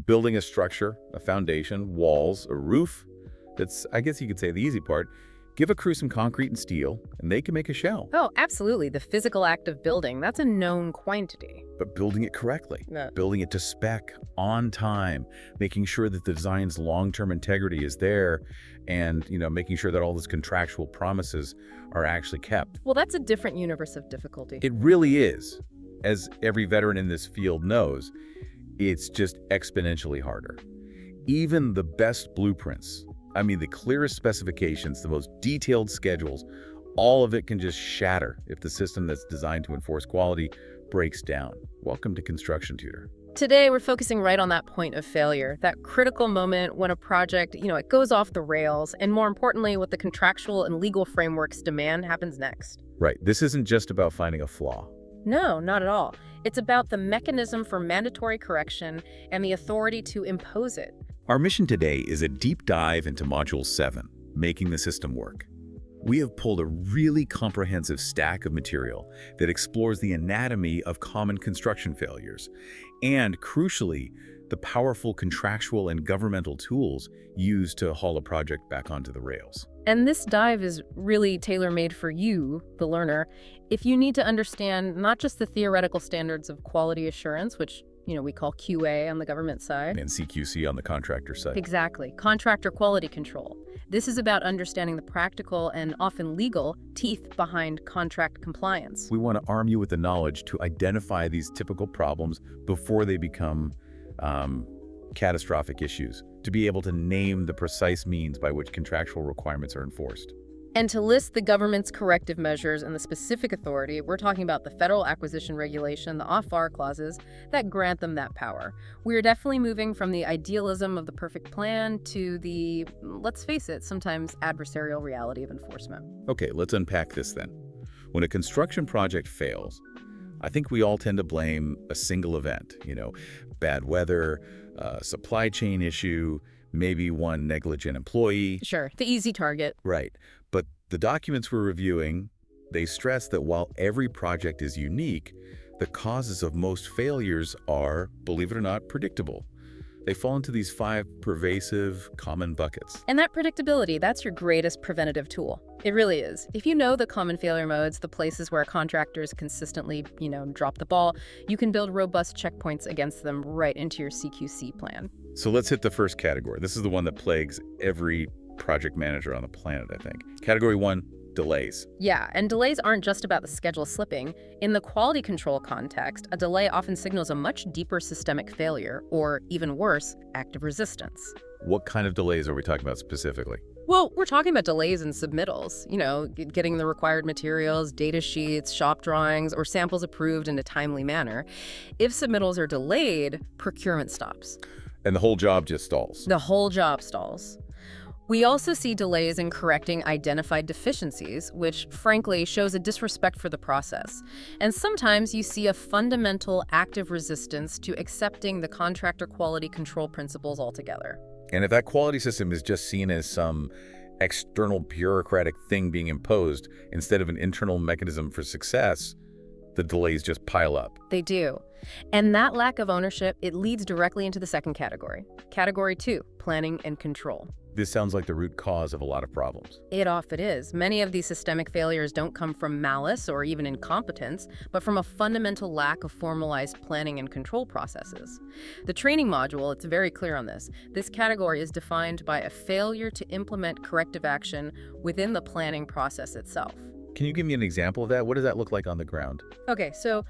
Building a structure, a foundation, walls, a roof. That's, I guess you could say, the easy part. Give a crew some concrete and steel, and they can make a shell. Oh, absolutely. The physical act of building, that's a known quantity. But building it correctly, Yeah. building it to spec, on time, making sure that the design's long-term integrity is there, and, making sure that all those contractual promises are actually kept. Well, that's a different universe of difficulty. It really is. As every veteran in this field knows, it's just exponentially harder. Even the best blueprints, the clearest specifications, the most detailed schedules, all of it can just shatter if the system that's designed to enforce quality breaks down. Welcome to Construction Tutor. Today, we're focusing right on that point of failure, that critical moment when a project, it goes off the rails, and more importantly, what the contractual and legal frameworks demand happens next. Right. This isn't just about finding a flaw. No, not at all. It's about the mechanism for mandatory correction and the authority to impose it. Our mission today is a deep dive into Module 7, Making the System Work. We have pulled a really comprehensive stack of material that explores the anatomy of common construction failures and, crucially, the powerful contractual and governmental tools used to haul a project back onto the rails. And this dive is really tailor-made for you, the learner, if you need to understand not just the theoretical standards of quality assurance, which we call QA on the government side. And CQC on the contractor side. Exactly. Contractor quality control. This is about understanding the practical and often legal teeth behind contract compliance. We want to arm you with the knowledge to identify these typical problems before they become catastrophic issues, to be able to name the precise means by which contractual requirements are enforced. And to list the government's corrective measures and the specific authority, we're talking about the Federal Acquisition Regulation, the off-FAR clauses, that grant them that power. We're definitely moving from the idealism of the perfect plan to the, let's face it, sometimes adversarial reality of enforcement. Okay, let's unpack this then. When a construction project fails, I think we all tend to blame a single event, bad weather, supply chain issue, maybe one negligent employee. Sure, the easy target. Right. But the documents we're reviewing, they stress that while every project is unique, the causes of most failures are, believe it or not, predictable. They fall into these 5 pervasive, common buckets. And that predictability, that's your greatest preventative tool. It really is. If you know the common failure modes, the places where contractors consistently, drop the ball, you can build robust checkpoints against them right into your CQC plan. So let's hit the first category. This is the one that plagues every project manager on the planet, I think. Category 1, delays. Yeah, and delays aren't just about the schedule slipping. In the quality control context, a delay often signals a much deeper systemic failure, or even worse, active resistance. What kind of delays are we talking about specifically? Well, we're talking about delays in submittals, getting the required materials, data sheets, shop drawings, or samples approved in a timely manner. If submittals are delayed, procurement stops. And the whole job just stalls. The whole job stalls. We also see delays in correcting identified deficiencies, which frankly shows a disrespect for the process. And sometimes you see a fundamental active resistance to accepting the contractor quality control principles altogether. And if that quality system is just seen as some external bureaucratic thing being imposed instead of an internal mechanism for success, the delays just pile up. They do. And that lack of ownership, it leads directly into the second category. Category 2, planning and control. This sounds like the root cause of a lot of problems. It often is. Many of these systemic failures don't come from malice or even incompetence, but from a fundamental lack of formalized planning and control processes. The training module, it's very clear on this. This category is defined by a failure to implement corrective action within the planning process itself. Can you give me an example of that? What does that look like on the ground? Okay, so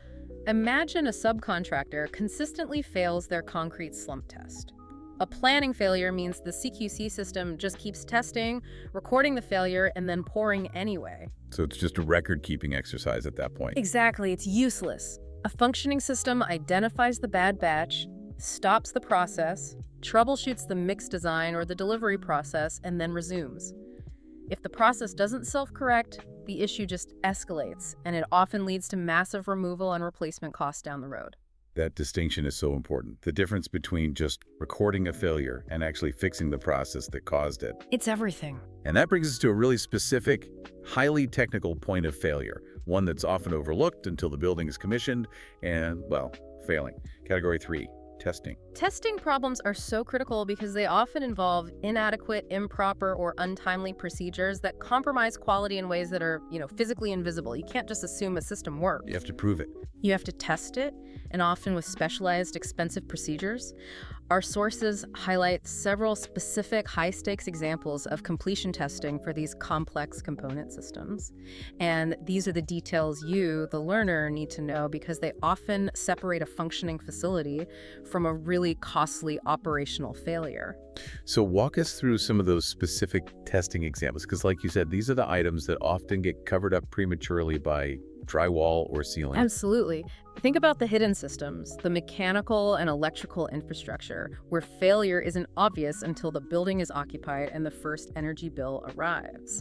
imagine a subcontractor consistently fails their concrete slump test. A planning failure means the CQC system just keeps testing, recording the failure, and then pouring anyway. So it's just a record-keeping exercise at that point. Exactly, it's useless. A functioning system identifies the bad batch, stops the process, troubleshoots the mix design or the delivery process, and then resumes. If the process doesn't self-correct, the issue just escalates, and it often leads to massive removal and replacement costs down the road. That distinction is so important. The difference between just recording a failure and actually fixing the process that caused it. It's everything. And that brings us to a really specific, highly technical point of failure, one that's often overlooked until the building is commissioned and, well, failing. Category 3, testing. Testing problems are so critical because they often involve inadequate, improper, or untimely procedures that compromise quality in ways that are, physically invisible. You can't just assume a system works. You have to prove it. You have to test it, and often with specialized, expensive procedures. Our sources highlight several specific high-stakes examples of completion testing for these complex component systems. And these are the details you, the learner, need to know because they often separate a functioning facility from a really costly operational failure. So walk us through some of those specific testing examples, because like you said, these are the items that often get covered up prematurely by drywall or ceiling. Absolutely. Think about the hidden systems, the mechanical and electrical infrastructure, where failure isn't obvious until the building is occupied and the first energy bill arrives.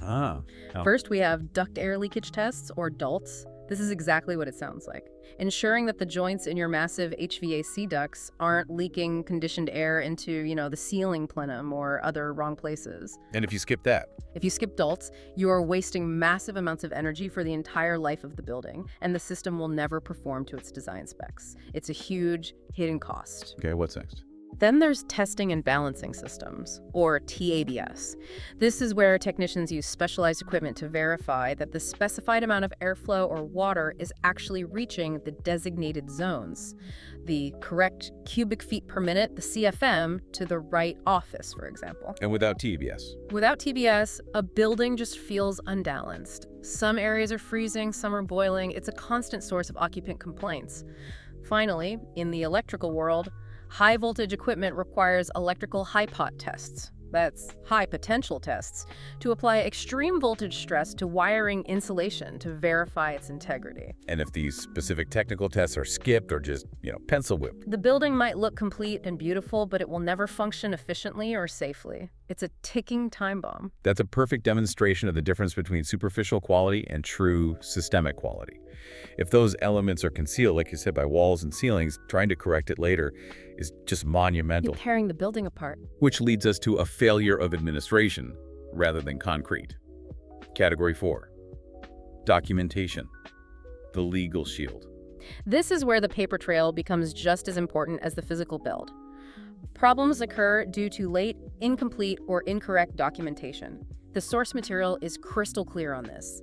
First, we have duct air leakage tests, or DULTs. This is exactly what it sounds like. Ensuring that the joints in your massive HVAC ducts aren't leaking conditioned air into, the ceiling plenum or other wrong places. And if you skip that? If you skip DULTs, you are wasting massive amounts of energy for the entire life of the building, and the system will never perform to its design specs. It's a huge hidden cost. Okay, what's next? Then there's testing and balancing systems, or TABS. This is where technicians use specialized equipment to verify that the specified amount of airflow or water is actually reaching the designated zones, the correct cubic feet per minute, the CFM, to the right office, for example. And without TBS? Without TBS, a building just feels unbalanced. Some areas are freezing, some are boiling. It's a constant source of occupant complaints. Finally, in the electrical world, high voltage equipment requires electrical high-pot tests. That's high potential tests to apply extreme voltage stress to wiring insulation to verify its integrity. And if these specific technical tests are skipped or just, pencil whipped? The building might look complete and beautiful, but it will never function efficiently or safely. It's a ticking time bomb. That's a perfect demonstration of the difference between superficial quality and true systemic quality. If those elements are concealed, like you said, by walls and ceilings, trying to correct it later is just monumental. You're tearing the building apart. Which leads us to a failure of administration rather than concrete. Category 4, documentation, the legal shield. This is where the paper trail becomes just as important as the physical build. Problems occur due to late, incomplete, or incorrect documentation. The source material is crystal clear on this.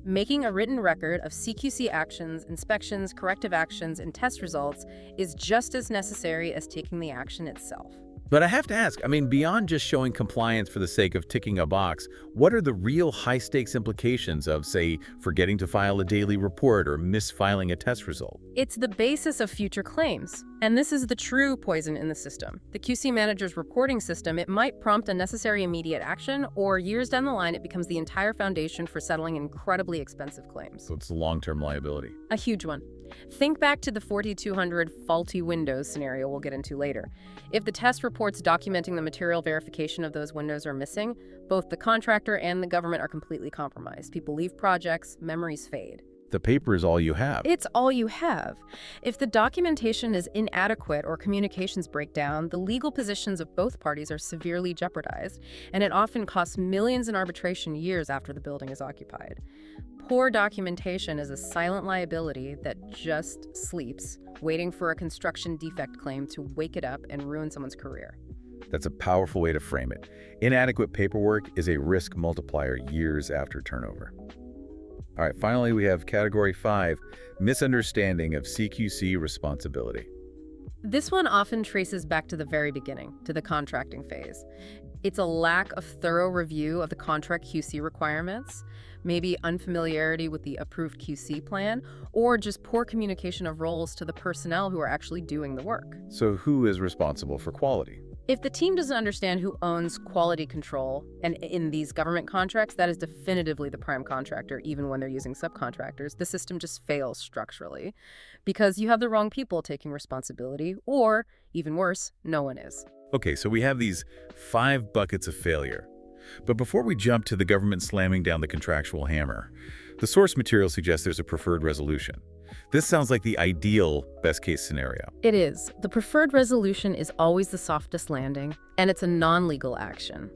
Making a written record of CQC actions, inspections, corrective actions, and test results is just as necessary as taking the action itself. But I have to ask, beyond just showing compliance for the sake of ticking a box, what are the real high-stakes implications of, say, forgetting to file a daily report or misfiling a test result? It's the basis of future claims. And this is the true poison in the system. The QC manager's reporting system, it might prompt unnecessary immediate action, or years down the line, it becomes the entire foundation for settling incredibly expensive claims. So it's a long-term liability. A huge one. Think back to the 4200 faulty windows scenario we'll get into later. If the test reports documenting the material verification of those windows are missing, both the contractor and the government are completely compromised. People leave projects, memories fade. The paper is all you have. It's all you have. If the documentation is inadequate or communications break down, the legal positions of both parties are severely jeopardized, and it often costs millions in arbitration years after the building is occupied. Poor documentation is a silent liability that just sleeps, waiting for a construction defect claim to wake it up and ruin someone's career. That's a powerful way to frame it. Inadequate paperwork is a risk multiplier years after turnover. All right, finally, we have Category 5, misunderstanding of CQC responsibility. This one often traces back to the very beginning, to the contracting phase. It's a lack of thorough review of the contract QC requirements, maybe unfamiliarity with the approved QC plan, or just poor communication of roles to the personnel who are actually doing the work. So who is responsible for quality? If the team doesn't understand who owns quality control, and in these government contracts, that is definitively the prime contractor, even when they're using subcontractors, the system just fails structurally because you have the wrong people taking responsibility, or, even worse, no one is. Okay, so we have these 5 buckets of failure. But before we jump to the government slamming down the contractual hammer, the source material suggests there's a preferred resolution. This sounds like the ideal best-case scenario. It is. The preferred resolution is always the softest landing, and it's a non-legal action.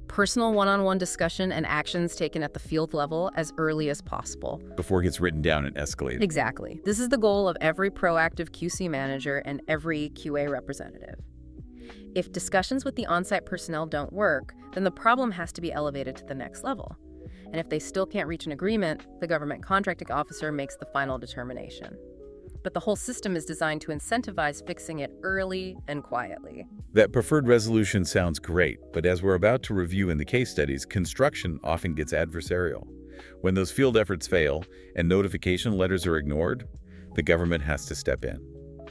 Personal one-on-one discussion and actions taken at the field level as early as possible. Before it gets written down and escalated. Exactly. This is the goal of every proactive QC manager and every QA representative. If discussions with the on-site personnel don't work, then the problem has to be elevated to the next level. And if they still can't reach an agreement, the government contracting officer makes the final determination. But the whole system is designed to incentivize fixing it early and quietly. That preferred resolution sounds great, but as we're about to review in the case studies, construction often gets adversarial. When those field efforts fail and notification letters are ignored, the government has to step in.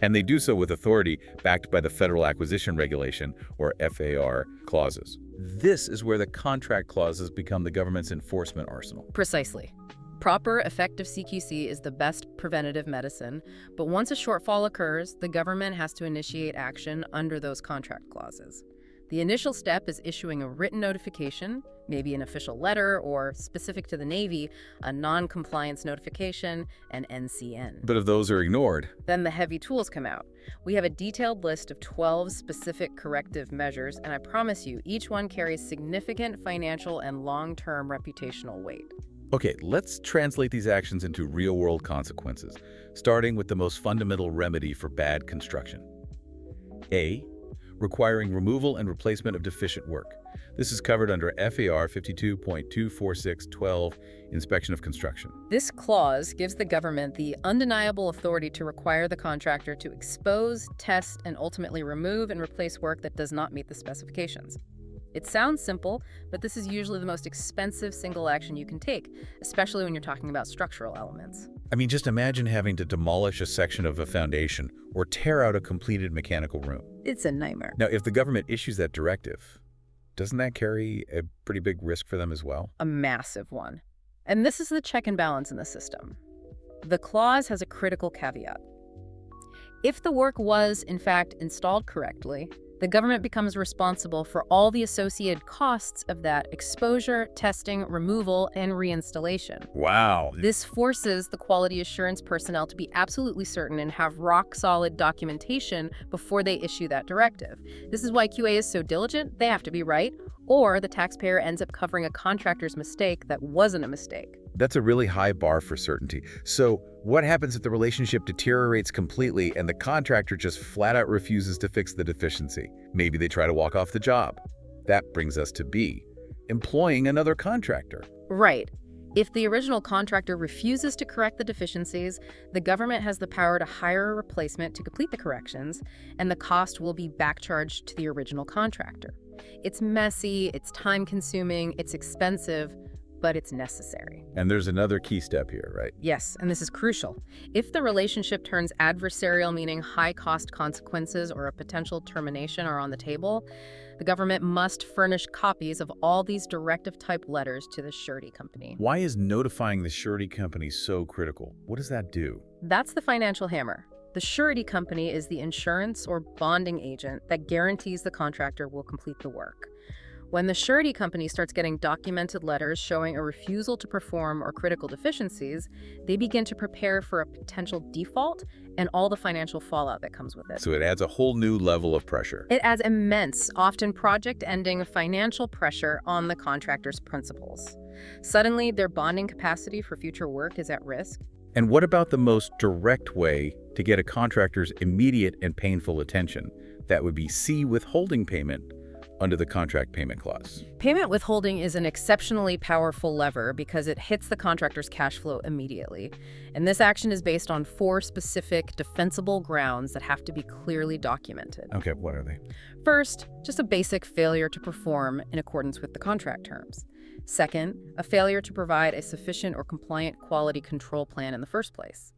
And they do so with authority backed by the Federal Acquisition Regulation, or FAR, clauses. This is where the contract clauses become the government's enforcement arsenal. Precisely. Proper, effective CQC is the best preventative medicine, but once a shortfall occurs, the government has to initiate action under those contract clauses. The initial step is issuing a written notification, maybe an official letter, or specific to the Navy, a non-compliance notification, an NCN. But if those are ignored, then the heavy tools come out. We have a detailed list of 12 specific corrective measures, and I promise you, each one carries significant financial and long-term reputational weight. okay, let's translate these actions into real-world consequences, starting with the most fundamental remedy for bad construction. A. Requiring removal and replacement of deficient work. This is covered under FAR 52.24612, Inspection of Construction. This clause gives the government the undeniable authority to require the contractor to expose, test, and ultimately remove and replace work that does not meet the specifications. It sounds simple, but this is usually the most expensive single action you can take, especially when you're talking about structural elements. I mean, just imagine having to demolish a section of a foundation or tear out a completed mechanical room. It's a nightmare. Now, if the government issues that directive, doesn't that carry a pretty big risk for them as well? A massive one. And this is the check and balance in the system. The clause has a critical caveat. If the work was, in fact, installed correctly, the government becomes responsible for all the associated costs of that exposure, testing, removal, and reinstallation. Wow. This forces the quality assurance personnel to be absolutely certain and have rock-solid documentation before they issue that directive. This is why QA is so diligent. They have to be right, or the taxpayer ends up covering a contractor's mistake that wasn't a mistake. That's a really high bar for certainty. So what happens if the relationship deteriorates completely and the contractor just flat out refuses to fix the deficiency? Maybe they try to walk off the job. That brings us to B, employing another contractor. Right. If the original contractor refuses to correct the deficiencies, the government has the power to hire a replacement to complete the corrections, and the cost will be backcharged to the original contractor. It's messy, it's time-consuming, it's expensive, but it's necessary. And there's another key step here, right? Yes, and this is crucial. If the relationship turns adversarial, meaning high-cost consequences or a potential termination are on the table, the government must furnish copies of all these directive-type letters to the surety company. Why is notifying the surety company so critical? What does that do? That's the financial hammer. The surety company is the insurance or bonding agent that guarantees the contractor will complete the work. When the surety company starts getting documented letters showing a refusal to perform or critical deficiencies, they begin to prepare for a potential default and all the financial fallout that comes with it. So it adds a whole new level of pressure. It adds immense, often project-ending financial pressure on the contractor's principals. Suddenly, their bonding capacity for future work is at risk. And what about the most direct way to get a contractor's immediate and painful attention? That would be C, withholding payment under the contract payment clause. Payment withholding is an exceptionally powerful lever because it hits the contractor's cash flow immediately. And this action is based on 4 specific defensible grounds that have to be clearly documented. Okay, what are they? First, just a basic failure to perform in accordance with the contract terms. Second, a failure to provide a sufficient or compliant quality control plan in the first place.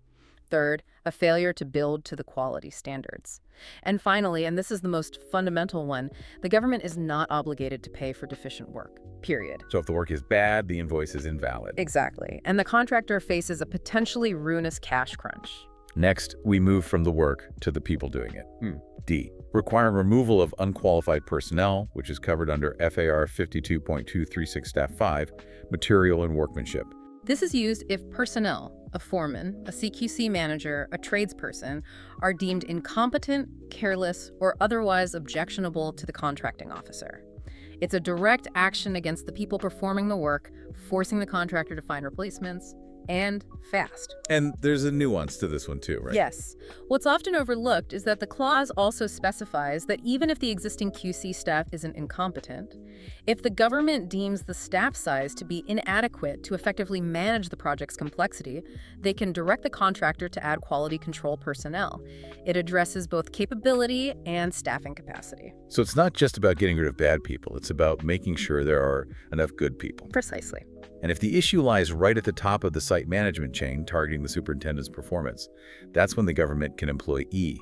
Third, a failure to build to the quality standards. And finally, and this is the most fundamental one, the government is not obligated to pay for deficient work, period. So if the work is bad, the invoice is invalid. Exactly. And the contractor faces a potentially ruinous cash crunch. Next, we move from the work to the people doing it. D, requiring removal of unqualified personnel, which is covered under FAR 52.236-5, material and workmanship. This is used if personnel, a foreman, a CQC manager, a tradesperson, are deemed incompetent, careless, or otherwise objectionable to the contracting officer. It's a direct action against the people performing the work, forcing the contractor to find replacements, and fast. And there's a nuance to this one too, right? Yes. What's often overlooked is that the clause also specifies that even if the existing QC staff isn't incompetent, if the government deems the staff size to be inadequate to effectively manage the project's complexity, they can direct the contractor to add quality control personnel. It addresses both capability and staffing capacity. So it's not just about getting rid of bad people, it's about making sure there are enough good people. Precisely. And if the issue lies right at the top of the site management chain, targeting the superintendent's performance, that's when the government can employ E,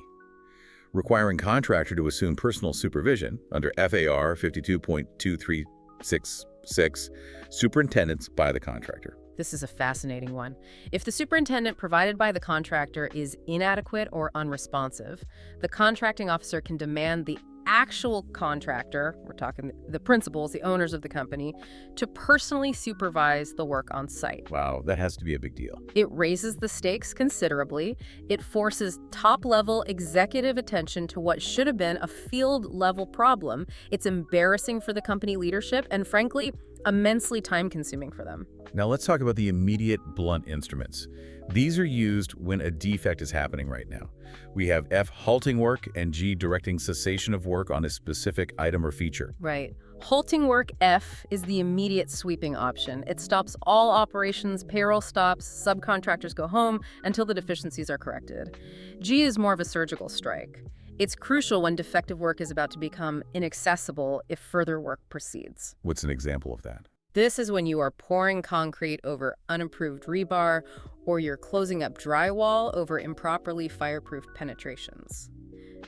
requiring contractor to assume personal supervision under FAR 52.2366, superintendents by the contractor. This is a fascinating one. If the superintendent provided by the contractor is inadequate or unresponsive, the contracting officer can demand the actual contractor, we're talking the principals, the owners of the company, to personally supervise the work on site. Wow, that has to be a big deal. It raises the stakes considerably. It forces top-level executive attention to what should have been a field-level problem. It's embarrassing for the company leadership and, frankly, immensely time-consuming for them. Now let's talk about the immediate blunt instruments. These are used when a defect is happening right now. We have F, halting work, and G, directing cessation of work on a specific item or feature. Right. Halting work, F, is the immediate sweeping option. It stops all operations, payroll stops, subcontractors go home until the deficiencies are corrected. G is more of a surgical strike. It's crucial when defective work is about to become inaccessible if further work proceeds. What's an example of that? This is when you are pouring concrete over unimproved rebar, or you're closing up drywall over improperly fireproofed penetrations.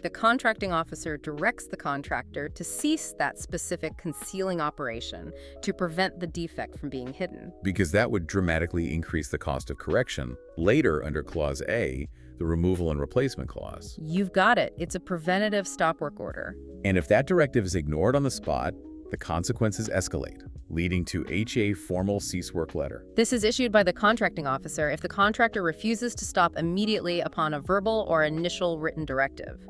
The contracting officer directs the contractor to cease that specific concealing operation to prevent the defect from being hidden. Because that would dramatically increase the cost of correction. Later, under Clause A, the removal and replacement clause. You've got it. It's a preventative stop work order. And if that directive is ignored on the spot, the consequences escalate, leading to HA formal cease work letter. This is issued by the contracting officer if the contractor refuses to stop immediately upon a verbal or initial written directive.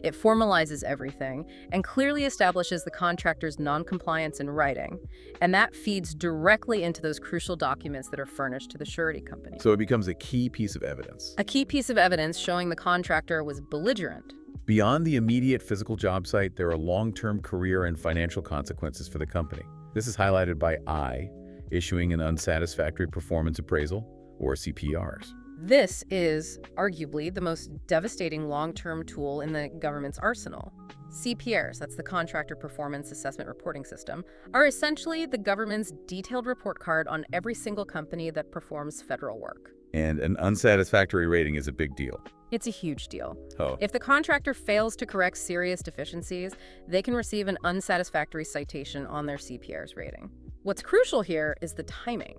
It formalizes everything and clearly establishes the contractor's noncompliance in writing, and that feeds directly into those crucial documents that are furnished to the surety company. So it becomes a key piece of evidence. A key piece of evidence showing the contractor was belligerent. Beyond the immediate physical job site, there are long-term career and financial consequences for the company. This is highlighted by I, issuing an unsatisfactory performance appraisal, or CPRs. This is arguably the most devastating long-term tool in the government's arsenal. CPRs, that's the Contractor Performance Assessment Reporting System, are essentially the government's detailed report card on every single company that performs federal work. And an unsatisfactory rating is a big deal. It's a huge deal. Oh. If the contractor fails to correct serious deficiencies, they can receive an unsatisfactory citation on their CPR's rating. What's crucial here is the timing.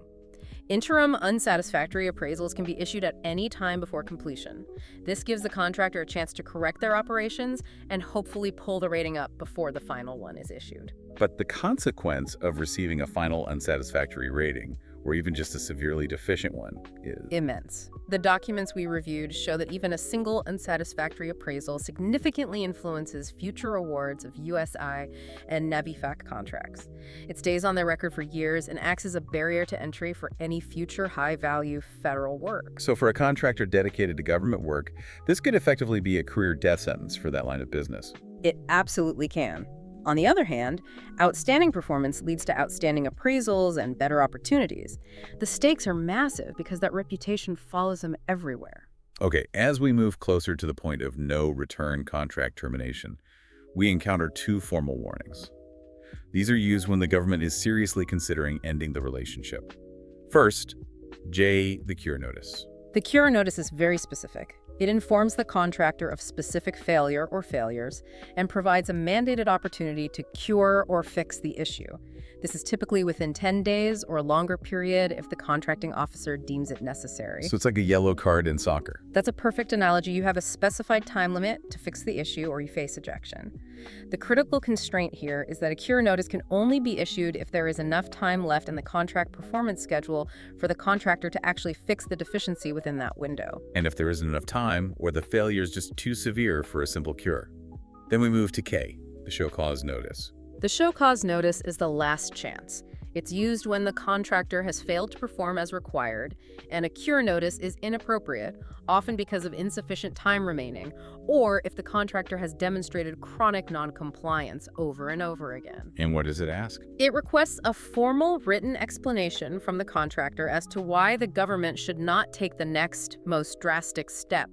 Interim unsatisfactory appraisals can be issued at any time before completion. This gives the contractor a chance to correct their operations and hopefully pull the rating up before the final one is issued. But the consequence of receiving a final unsatisfactory rating, or even just a severely deficient one, is immense. The documents we reviewed show that even a single unsatisfactory appraisal significantly influences future awards of USI and NaviFac contracts. It stays on their record for years and acts as a barrier to entry for any future high-value federal work. So for a contractor dedicated to government work, this could effectively be a career death sentence for that line of business. It absolutely can. On the other hand, outstanding performance leads to outstanding appraisals and better opportunities. The stakes are massive because that reputation follows them everywhere. Okay, as we move closer to the point of no return contract termination, we encounter two formal warnings. These are used when the government is seriously considering ending the relationship. First, J, the cure notice. The cure notice is very specific. It informs the contractor of specific failure or failures and provides a mandated opportunity to cure or fix the issue. This is typically within 10 days or a longer period if the contracting officer deems it necessary. So it's like a yellow card in soccer. That's a perfect analogy. You have a specified time limit to fix the issue or you face ejection. The critical constraint here is that a cure notice can only be issued if there is enough time left in the contract performance schedule for the contractor to actually fix the deficiency within that window. And if there isn't enough time, or the failure is just too severe for a simple cure. Then we move to K, the show cause notice. The show cause notice is the last chance. It's used when the contractor has failed to perform as required, and a cure notice is inappropriate, often because of insufficient time remaining, or if the contractor has demonstrated chronic noncompliance over and over again. And what does it ask? It requests a formal written explanation from the contractor as to why the government should not take the next most drastic step.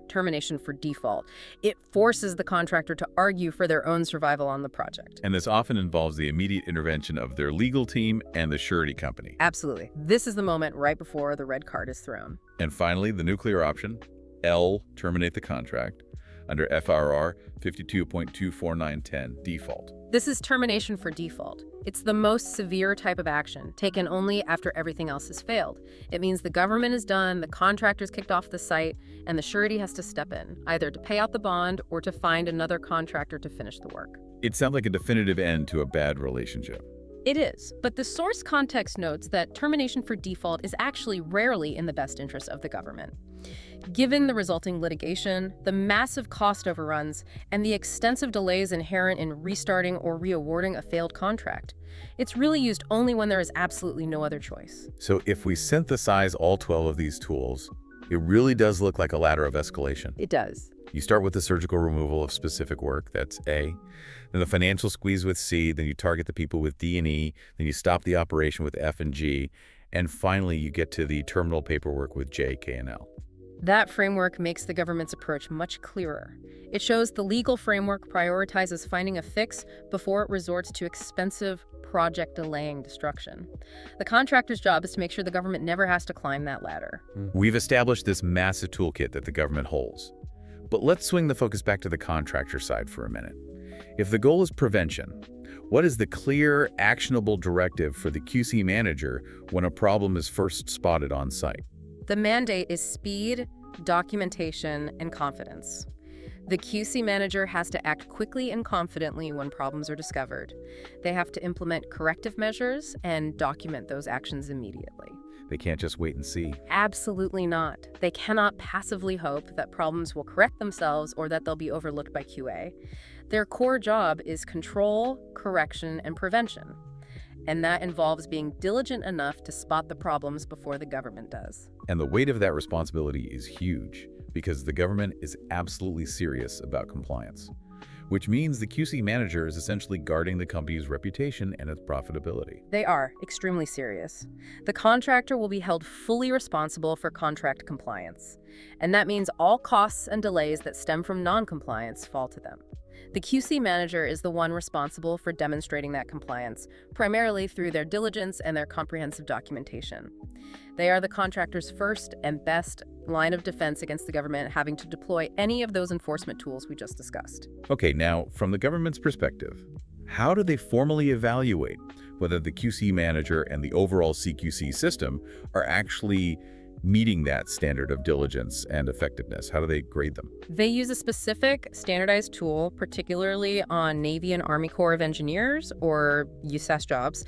Termination for default. It forces the contractor to argue for their own survival on the project. And this often involves the immediate intervention of their legal team and the surety company. Absolutely. This is the moment right before the red card is thrown. And finally, the nuclear option, L, terminate the contract, under FRR 52.24910, default. This is termination for default. It's the most severe type of action, taken only after everything else has failed. It means the government is done, the contractor's kicked off the site, and the surety has to step in, either to pay out the bond or to find another contractor to finish the work. It sounds like a definitive end to a bad relationship. It is, but the source context notes that termination for default is actually rarely in the best interest of the government. Given the resulting litigation, the massive cost overruns, and the extensive delays inherent in restarting or reawarding a failed contract, it's really used only when there is absolutely no other choice. So if we synthesize all 12 of these tools, it really does look like a ladder of escalation. It does. You start with the surgical removal of specific work, that's A. Then the financial squeeze with C, then you target the people with D and E, then you stop the operation with F and G, and finally you get to the terminal paperwork with J, K, and L. That framework makes the government's approach much clearer. It shows the legal framework prioritizes finding a fix before it resorts to expensive, project-delaying destruction. The contractor's job is to make sure the government never has to climb that ladder. We've established this massive toolkit that the government holds. But let's swing the focus back to the contractor side for a minute. If the goal is prevention, what is the clear, actionable directive for the QC manager when a problem is first spotted on site? The mandate is speed, documentation, and confidence. The QC manager has to act quickly and confidently when problems are discovered. They have to implement corrective measures and document those actions immediately. They can't just wait and see. Absolutely not. They cannot passively hope that problems will correct themselves or that they'll be overlooked by QA. Their core job is control, correction, and prevention. And that involves being diligent enough to spot the problems before the government does. And the weight of that responsibility is huge because the government is absolutely serious about compliance, which means the QC manager is essentially guarding the company's reputation and its profitability. They are extremely serious. The contractor will be held fully responsible for contract compliance, and that means all costs and delays that stem from non-compliance fall to them. The QC manager is the one responsible for demonstrating that compliance, primarily through their diligence and their comprehensive documentation. They are the contractor's first and best line of defense against the government having to deploy any of those enforcement tools we just discussed. Okay, now, from the government's perspective, how do they formally evaluate whether the QC manager and the overall CQC system are actually meeting that standard of diligence and effectiveness? How do they grade them? They use a specific standardized tool, particularly on Navy and Army Corps of Engineers, or USAS jobs.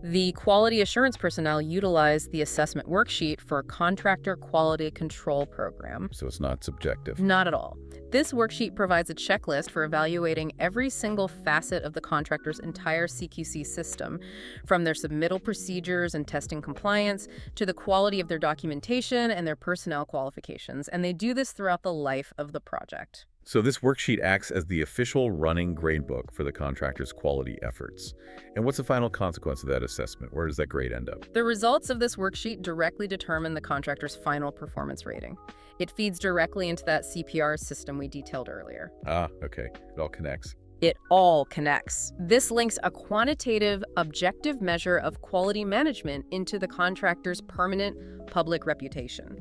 The quality assurance personnel utilize the assessment worksheet for a contractor quality control program. So it's not subjective. Not at all. This worksheet provides a checklist for evaluating every single facet of the contractor's entire CQC system, from their submittal procedures and testing compliance to the quality of their documentation and their personnel qualifications, and they do this throughout the life of the project. So this worksheet acts as the official running gradebook for the contractor's quality efforts. And what's the final consequence of that assessment? Where does that grade end up? The results of this worksheet directly determine the contractor's final performance rating. It feeds directly into that CPR system we detailed earlier. Ah, okay. It all connects. It all connects. This links a quantitative, objective measure of quality management into the contractor's permanent public reputation.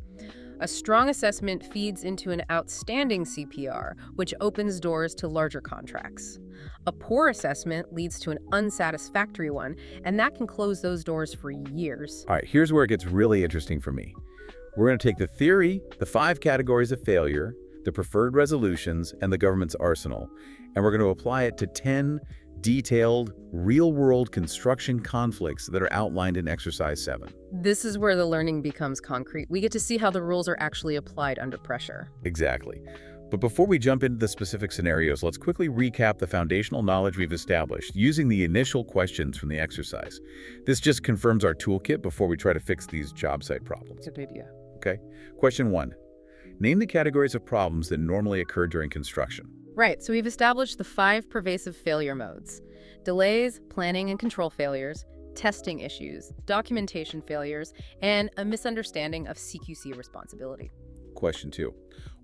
A strong assessment feeds into an outstanding CPR, which opens doors to larger contracts. A poor assessment leads to an unsatisfactory one, and that can close those doors for years. All right, here's where it gets really interesting for me. We're going to take the theory, the 5 categories of failure, the preferred resolutions, and the government's arsenal, and we're going to apply it to 10 detailed, real-world construction conflicts that are outlined in Exercise 7. This is where the learning becomes concrete. We get to see how the rules are actually applied under pressure. Exactly. But before we jump into the specific scenarios, let's quickly recap the foundational knowledge we've established using the initial questions from the exercise. This just confirms our toolkit before we try to fix these job site problems. Good idea. Okay. Question 1. Name the categories of problems that normally occur during construction. Right, so we've established the 5 pervasive failure modes: delays, planning and control failures, testing issues, documentation failures, and a misunderstanding of CQC responsibility. Question 2.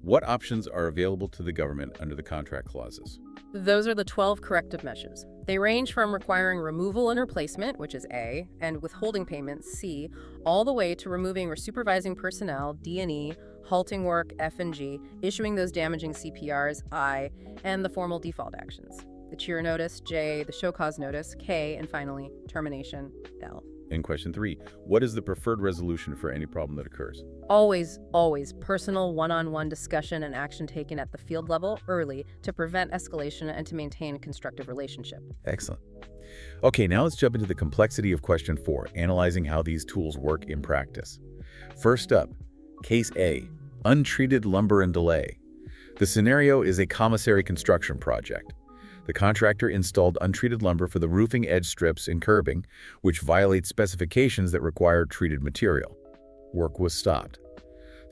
What options are available to the government under the contract clauses? Those are the 12 corrective measures. They range from requiring removal and replacement, which is A, and withholding payments, C, all the way to removing or supervising personnel, D and E, halting work, F and G, issuing those damaging CPRs, I, and the formal default actions. The cheer notice, J, the show cause notice, K, and finally, termination, L. And question 3. What is the preferred resolution for any problem that occurs? Always, always personal one-on-one discussion and action taken at the field level early to prevent escalation and to maintain a constructive relationship. Excellent. Okay, now let's jump into the complexity of question 4, analyzing how these tools work in practice. First up, case A, untreated lumber and delay. The scenario is a commissary construction project. The contractor installed untreated lumber for the roofing edge strips and curbing, which violates specifications that require treated material. Work was stopped.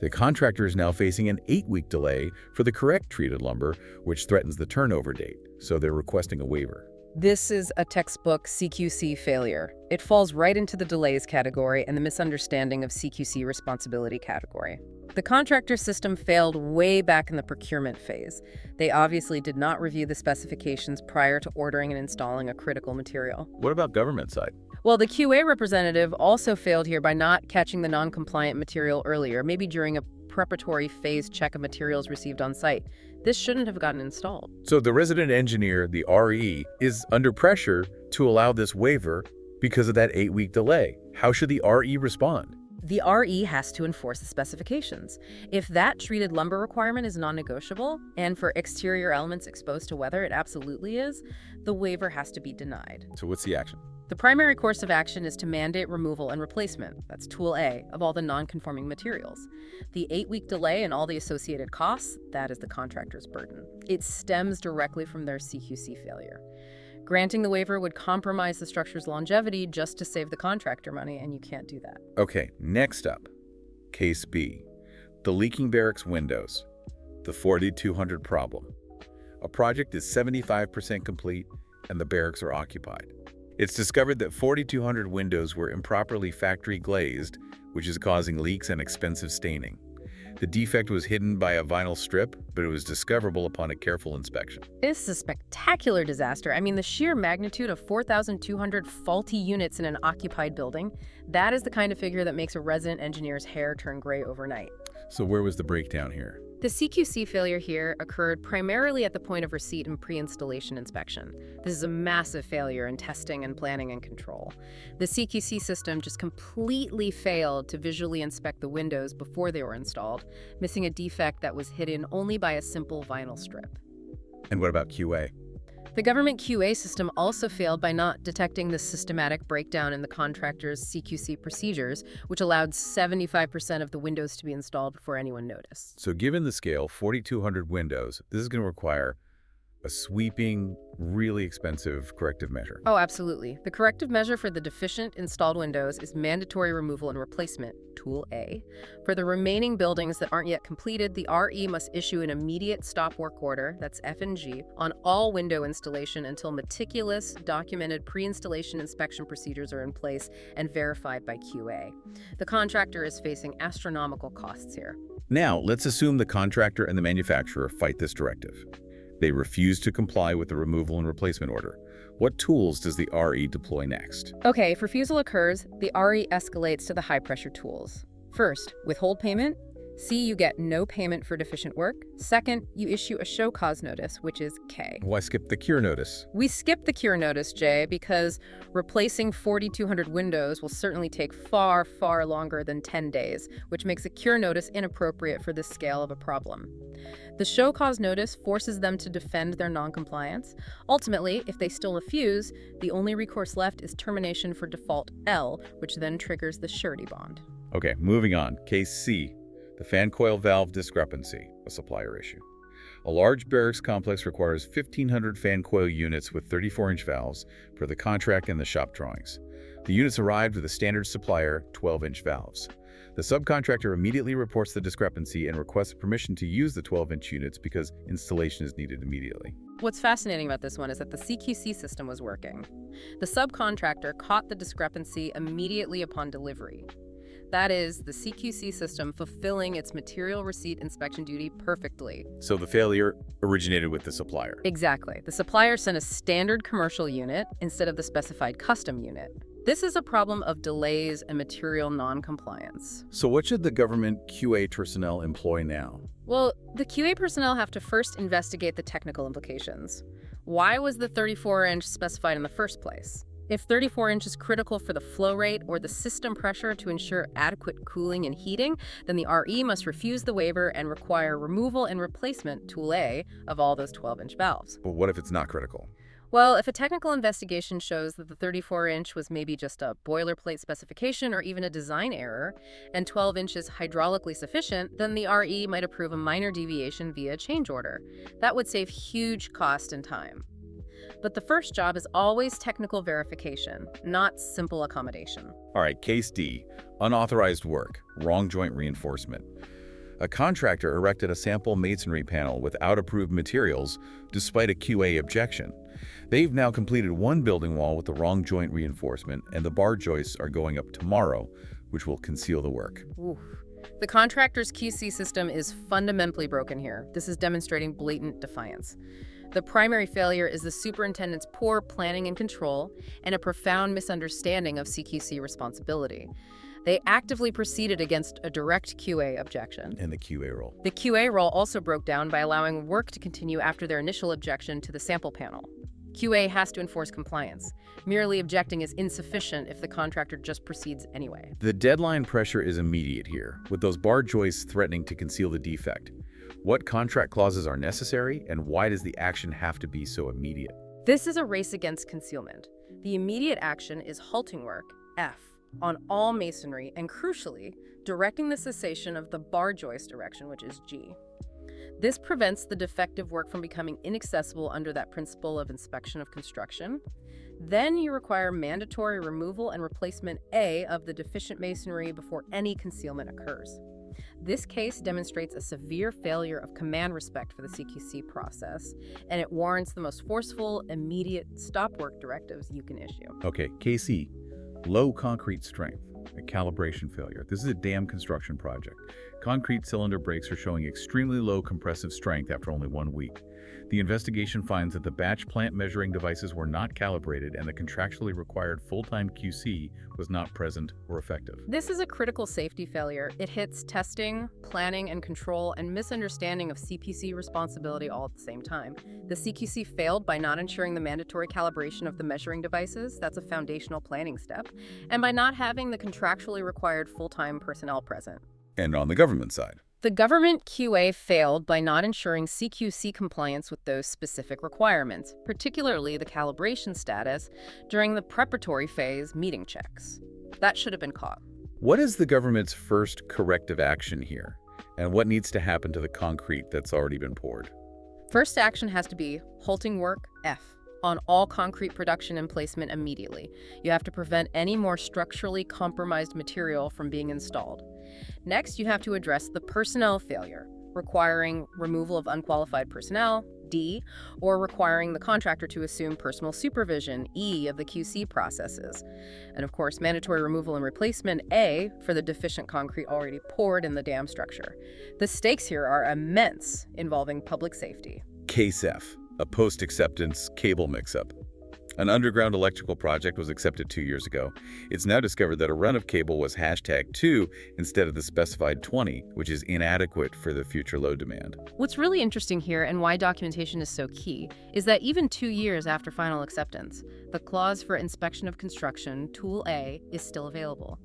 The contractor is now facing an 8-week delay for the correct treated lumber, which threatens the turnover date, so they're requesting a waiver. This is a textbook CQC failure. It falls right into the delays category and the misunderstanding of CQC responsibility category. The contractor system failed way back in the procurement phase. They obviously did not review the specifications prior to ordering and installing a critical material. What about government side? Well, the QA representative also failed here by not catching the non-compliant material earlier, maybe during a preparatory phase check of materials received on site. This shouldn't have gotten installed. So the resident engineer, the RE, is under pressure to allow this waiver because of that 8-week delay. How should the RE respond? The RE has to enforce the specifications. If that treated lumber requirement is non-negotiable, and for exterior elements exposed to weather it absolutely is, the waiver has to be denied. So what's the action? The primary course of action is to mandate removal and replacement, that's Tool A, of all the non-conforming materials. The 8-week delay and all the associated costs, that is the contractor's burden. It stems directly from their CQC failure. Granting the waiver would compromise the structure's longevity just to save the contractor money, and you can't do that. Okay, next up, case B, the leaking barracks windows, the 4200 problem. A project is 75% complete and the barracks are occupied. It's discovered that 4,200 windows were improperly factory glazed, which is causing leaks and expensive staining. The defect was hidden by a vinyl strip, but it was discoverable upon a careful inspection. This is a spectacular disaster. I mean, the sheer magnitude of 4,200 faulty units in an occupied building, that is the kind of figure that makes a resident engineer's hair turn gray overnight. So where was the breakdown here? The CQC failure here occurred primarily at the point of receipt and pre-installation inspection. This is a massive failure in testing and planning and control. The CQC system just completely failed to visually inspect the windows before they were installed, missing a defect that was hidden only by a simple vinyl strip. And what about QA? The government QA system also failed by not detecting the systematic breakdown in the contractor's CQC procedures, which allowed 75% of the windows to be installed before anyone noticed. So given the scale, 4,200 windows, this is going to require a sweeping, really expensive corrective measure. Oh, absolutely. The corrective measure for the deficient installed windows is mandatory removal and replacement, Tool A. For the remaining buildings that aren't yet completed, the RE must issue an immediate stop work order, that's F and G, on all window installation until meticulous, documented pre-installation inspection procedures are in place and verified by QA. The contractor is facing astronomical costs here. Now, let's assume the contractor and the manufacturer fight this directive. They refuse to comply with the removal and replacement order. What tools does the RE deploy next? Okay, if refusal occurs, the RE escalates to the high-pressure tools. First, withhold payment. C, you get no payment for deficient work. Second, you issue a show cause notice, which is K. Why skip the cure notice? We skip the cure notice, Jay, because replacing 4,200 windows will certainly take far, far longer than 10 days, which makes a cure notice inappropriate for this scale of a problem. The show cause notice forces them to defend their noncompliance. Ultimately, if they still refuse, the only recourse left is termination for default L, which then triggers the surety bond. Okay, moving on. Case C, the fan coil valve discrepancy, a supplier issue. A large barracks complex requires 1,500 fan coil units with 34-inch valves per the contract and the shop drawings. The units arrived with a standard supplier, 12-inch valves. The subcontractor immediately reports the discrepancy and requests permission to use the 12-inch units because installation is needed immediately. What's fascinating about this one is that the CQC system was working. The subcontractor caught the discrepancy immediately upon delivery. That is, the CQC system fulfilling its material receipt inspection duty perfectly. So the failure originated with the supplier. Exactly. The supplier sent a standard commercial unit instead of the specified custom unit. This is a problem of delays and material non-compliance. So what should the government QA personnel employ now? Well, the QA personnel have to first investigate the technical implications. Why was the 34-inch specified in the first place? If 34-inch is critical for the flow rate or the system pressure to ensure adequate cooling and heating, then the RE must refuse the waiver and require removal and replacement, Tool A, of all those 12-inch valves. But what if it's not critical? Well, if a technical investigation shows that the 34-inch was maybe just a boilerplate specification or even a design error, and 12 inches hydraulically sufficient, then the RE might approve a minor deviation via change order. That would save huge cost and time. But the first job is always technical verification, not simple accommodation. All right, case D, unauthorized work, wrong joint reinforcement. A contractor erected a sample masonry panel without approved materials despite a QA objection. They've now completed one building wall with the wrong joint reinforcement, and the bar joists are going up tomorrow, which will conceal the work. Oof. The contractor's QC system is fundamentally broken here. This is demonstrating blatant defiance. The primary failure is the superintendent's poor planning and control and a profound misunderstanding of CQC responsibility. They actively proceeded against a direct QA objection. And the QA role. The QA role also broke down by allowing work to continue after their initial objection to the sample panel. QA has to enforce compliance. Merely objecting is insufficient if the contractor just proceeds anyway. The deadline pressure is immediate here, with those bar joists threatening to conceal the defect. What contract clauses are necessary, and why does the action have to be so immediate? This is a race against concealment. The immediate action is halting work, F, on all masonry, and crucially, directing the cessation of the bar joist erection, which is G. This prevents the defective work from becoming inaccessible under that principle of inspection of construction. Then you require mandatory removal and replacement A of the deficient masonry before any concealment occurs. This case demonstrates a severe failure of command respect for the CQC process, and it warrants the most forceful, immediate stop work directives you can issue. Okay, KC, low concrete strength, a calibration failure. This is a dam construction project. Concrete cylinder breaks are showing extremely low compressive strength after only 1 week. The investigation finds that the batch plant measuring devices were not calibrated and the contractually required full-time QC was not present or effective. This is a critical safety failure. It hits testing, planning and control, and misunderstanding of CPC responsibility all at the same time. The CQC failed by not ensuring the mandatory calibration of the measuring devices. That's a foundational planning step. And by not having the contractually required full-time personnel present. And on the government side? The government QA failed by not ensuring CQC compliance with those specific requirements, particularly the calibration status during the preparatory phase meeting checks. That should have been caught. What is the government's first corrective action here? And what needs to happen to the concrete that's already been poured? First action has to be halting work, F, on all concrete production and placement immediately. You have to prevent any more structurally compromised material from being installed. Next, you have to address the personnel failure, requiring removal of unqualified personnel, D, or requiring the contractor to assume personal supervision, E, of the QC processes. And of course, mandatory removal and replacement, A, for the deficient concrete already poured in the dam structure. The stakes here are immense, involving public safety. Case F, a post-acceptance cable mix-up. An underground electrical project was accepted 2 years ago. It's now discovered that a run of cable was #2 instead of the specified 20, which is inadequate for the future load demand. What's really interesting here, and why documentation is so key, is that even 2 years after final acceptance, the clause for inspection of construction, Tool A, is still available.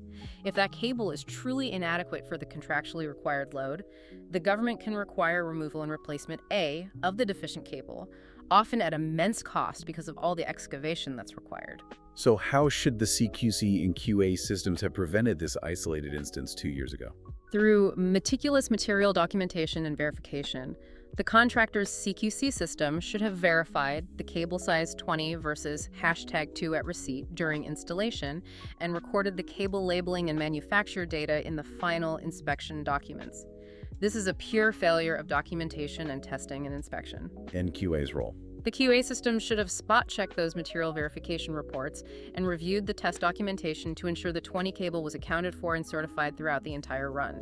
If that cable is truly inadequate for the contractually required load, the government can require removal and replacement A of the deficient cable, often at immense cost because of all the excavation that's required. So how should the CQC and QA systems have prevented this isolated instance 2 years ago? Through meticulous material documentation and verification, The contractor's CQC system should have verified the cable size 20 versus #2 at receipt during installation and recorded the cable labeling and manufacturer data in the final inspection documents. This is a pure failure of documentation and testing and inspection. And QA's role. The QA system should have spot-checked those material verification reports and reviewed the test documentation to ensure the 20 cable was accounted for and certified throughout the entire run.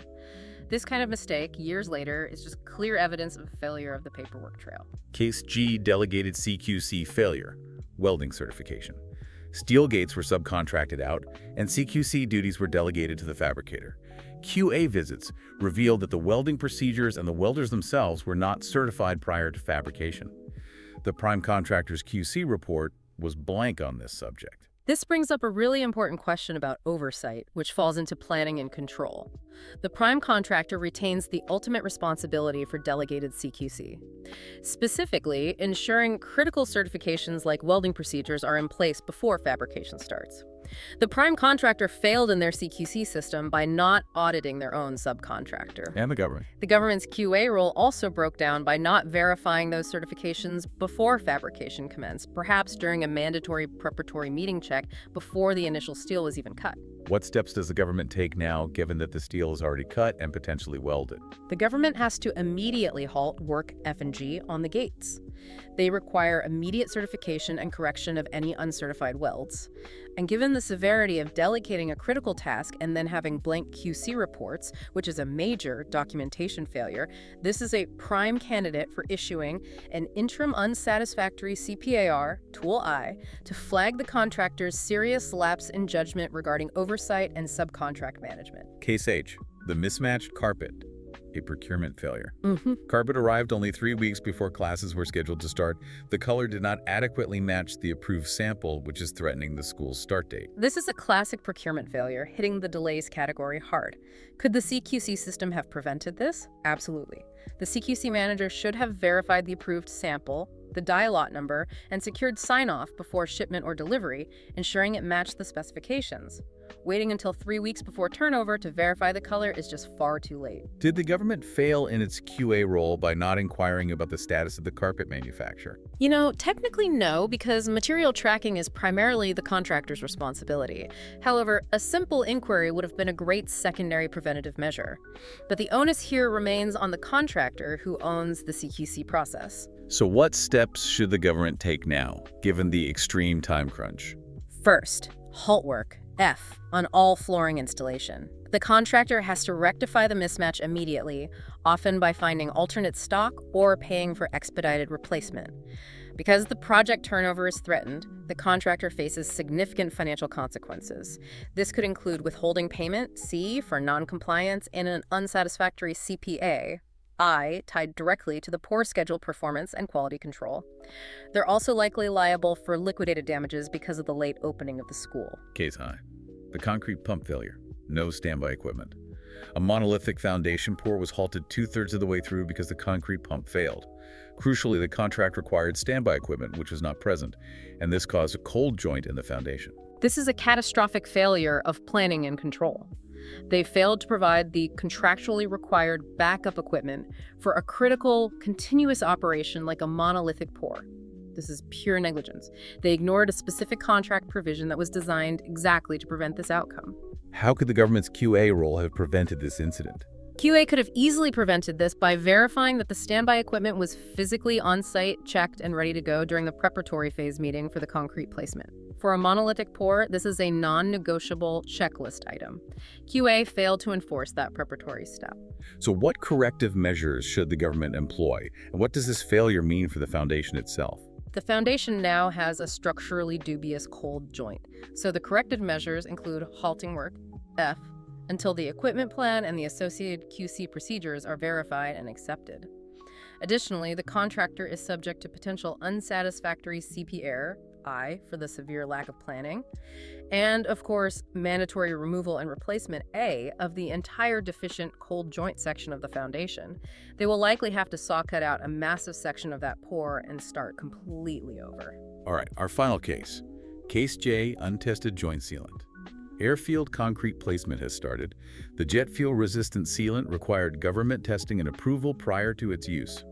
This kind of mistake, years later, is just clear evidence of failure of the paperwork trail. Case G, delegated CQC failure, welding certification. Steel gates were subcontracted out, and CQC duties were delegated to the fabricator. QA visits revealed that the welding procedures and the welders themselves were not certified prior to fabrication. The prime contractor's QC report was blank on this subject. This brings up a really important question about oversight, which falls into planning and control. The prime contractor retains the ultimate responsibility for delegated CQC, specifically ensuring critical certifications like welding procedures are in place before fabrication starts. The prime contractor failed in their CQC system by not auditing their own subcontractor. And the government. The government's QA role also broke down by not verifying those certifications before fabrication commenced, perhaps during a mandatory preparatory meeting check before the initial steel was even cut. What steps does the government take now, given that the steel is already cut and potentially welded? The government has to immediately halt work F&G on the gates. They require immediate certification and correction of any uncertified welds. And given the severity of delegating a critical task and then having blank QC reports, which is a major documentation failure, this is a prime candidate for issuing an interim unsatisfactory CPAR, Tool I, to flag the contractor's serious lapse in judgment regarding oversight and subcontract management. Case H, the mismatched carpet, a procurement failure. Mm-hmm. Carpet arrived only 3 weeks before classes were scheduled to start. The color did not adequately match the approved sample, which is threatening the school's start date. This is a classic procurement failure, hitting the delays category hard. Could the CQC system have prevented this? Absolutely. The CQC manager should have verified the approved sample, the die lot number, and secured sign-off before shipment or delivery, ensuring it matched the specifications. Waiting until 3 weeks before turnover to verify the color is just far too late. Did the government fail in its QA role by not inquiring about the status of the carpet manufacturer? You know, technically no, because material tracking is primarily the contractor's responsibility. However, a simple inquiry would have been a great secondary preventative measure. But the onus here remains on the contractor who owns the CQC process. So what steps should the government take now, given the extreme time crunch? First, halt work, F, on all flooring installation. The contractor has to rectify the mismatch immediately, often by finding alternate stock or paying for expedited replacement. Because the project turnover is threatened, the contractor faces significant financial consequences. This could include withholding payment, C, for non-compliance, and an unsatisfactory CPA, I, tied directly to the poor schedule performance and quality control. They're also likely liable for liquidated damages because of the late opening of the school. Case I, the concrete pump failure, no standby equipment. A monolithic foundation pour was halted 2/3 of the way through because the concrete pump failed. Crucially, the contract required standby equipment, which was not present, and this caused a cold joint in the foundation. This is a catastrophic failure of planning and control. They failed to provide the contractually required backup equipment for a critical, continuous operation like a monolithic pour. This is pure negligence. They ignored a specific contract provision that was designed exactly to prevent this outcome. How could the government's QA role have prevented this incident? QA could have easily prevented this by verifying that the standby equipment was physically on-site, checked, and ready to go during the preparatory phase meeting for the concrete placement. For a monolithic pour, this is a non-negotiable checklist item. QA failed to enforce that preparatory step. So what corrective measures should the government employ, and what does this failure mean for the foundation itself? The foundation now has a structurally dubious cold joint, so the corrective measures include halting work, F, until the equipment plan and the associated QC procedures are verified and accepted. Additionally, the contractor is subject to potential unsatisfactory CP error, I, for the severe lack of planning, and, of course, mandatory removal and replacement, A, of the entire deficient cold joint section of the foundation. They will likely have to saw cut out a massive section of that pour and start completely over. All right, our final case. Case J, untested joint sealant. Airfield concrete placement has started. The jet fuel-resistant sealant required government testing and approval prior to its use.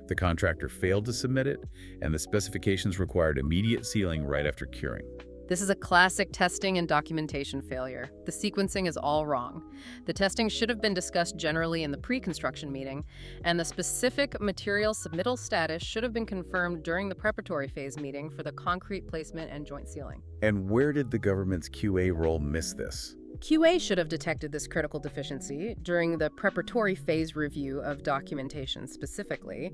The contractor failed to submit it, and the specifications required immediate sealing right after curing. This is a classic testing and documentation failure. The sequencing is all wrong. The testing should have been discussed generally in the pre-construction meeting, and the specific material submittal status should have been confirmed during the preparatory phase meeting for the concrete placement and joint sealing. And where did the government's QA role miss this? QA should have detected this critical deficiency during the preparatory phase review of documentation specifically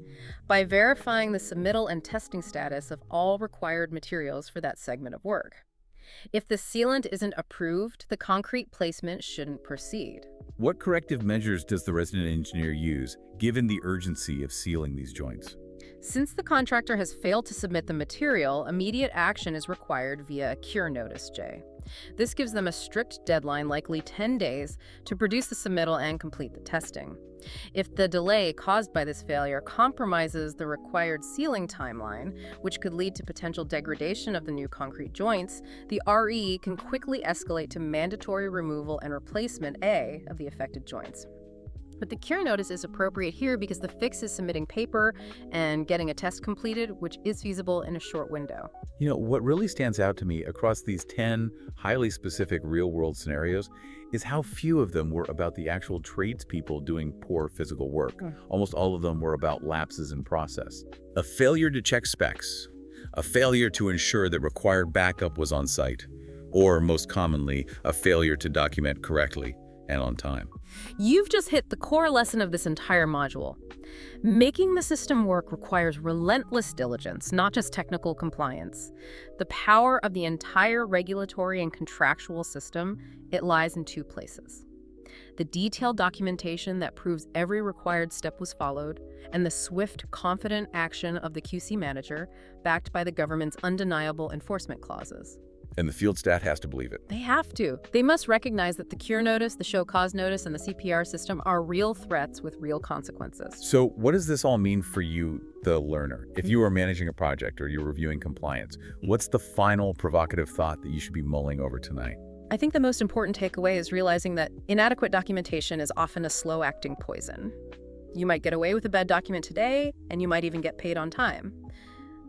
by verifying the submittal and testing status of all required materials for that segment of work. If the sealant isn't approved, the concrete placement shouldn't proceed. What corrective measures does the resident engineer use, given the urgency of sealing these joints? Since the contractor has failed to submit the material, immediate action is required via a cure notice, Jay. This gives them a strict deadline, likely 10 days, to produce the submittal and complete the testing. If the delay caused by this failure compromises the required sealing timeline, which could lead to potential degradation of the new concrete joints, the RE can quickly escalate to mandatory removal and replacement A of the affected joints. But the cure notice is appropriate here because the fix is submitting paper and getting a test completed, which is feasible in a short window. You know, what really stands out to me across these 10 highly specific real-world scenarios is how few of them were about the actual tradespeople doing poor physical work. Almost all of them were about lapses in process. A failure to check specs, a failure to ensure that required backup was on site, or most commonly, a failure to document correctly and on time. You've just hit the core lesson of this entire module. Making the system work requires relentless diligence, not just technical compliance. The power of the entire regulatory and contractual system, it lies in two places. The detailed documentation that proves every required step was followed, and the swift, confident action of the QC manager, backed by the government's undeniable enforcement clauses. And the field stat has to believe it. They have to. They must recognize that the cure notice, the show cause notice, and the CPR system are real threats with real consequences. So what does this all mean for you, the learner? If you are managing a project or you're reviewing compliance, what's the final provocative thought that you should be mulling over tonight? I think the most important takeaway is realizing that inadequate documentation is often a slow-acting poison. You might get away with a bad document today, and you might even get paid on time.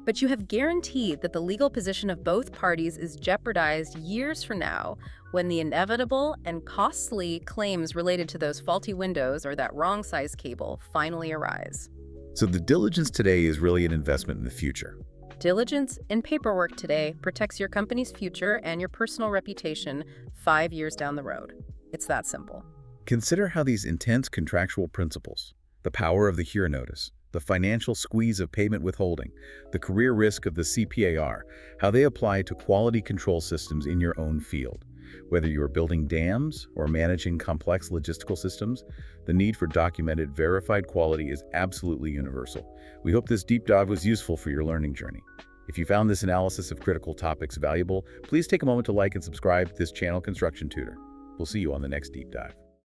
But you have guaranteed that the legal position of both parties is jeopardized years from now when the inevitable and costly claims related to those faulty windows or that wrong size cable finally arise. So the diligence today is really an investment in the future. Diligence in paperwork today protects your company's future and your personal reputation 5 years down the road. It's that simple. Consider how these intense contractual principles, the power of the cure notice, the financial squeeze of payment withholding, the career risk of the CPAR, how they apply to quality control systems in your own field. Whether you are building dams or managing complex logistical systems, the need for documented, verified quality is absolutely universal. We hope this deep dive was useful for your learning journey. If you found this analysis of critical topics valuable, please take a moment to like and subscribe to this channel, Construction Tutor. We'll see you on the next deep dive.